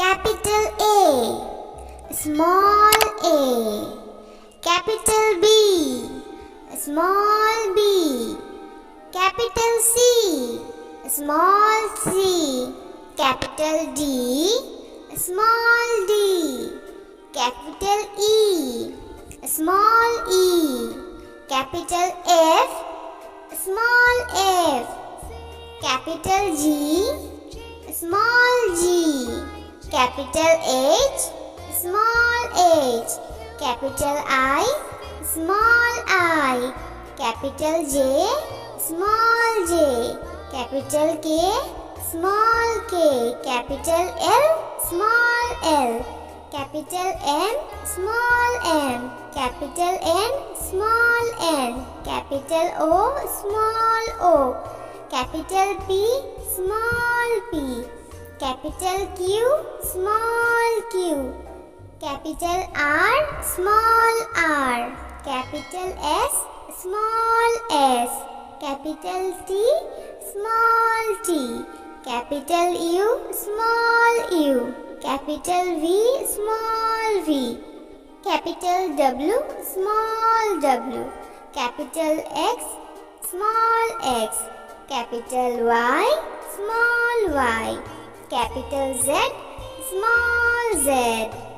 capital A, small a. Capital B, small b. Capital C, small c. Capital D, small d. Capital E, small e. Capital F, small f. Capital G, small g. Capital H, small h. Capital I, small I. Capital J, small j. Capital K, small k. Capital L, small l. Capital M, small m. Capital N, small n. Capital O, small o. Capital P, small p. Capital Q, small q. Capital R, small r. Capital S, small s. Capital T, small t. Capital U, small u. Capital V, small v. Capital W, small w. Capital X, small x. Capital Y, small y. Capital Z, small z.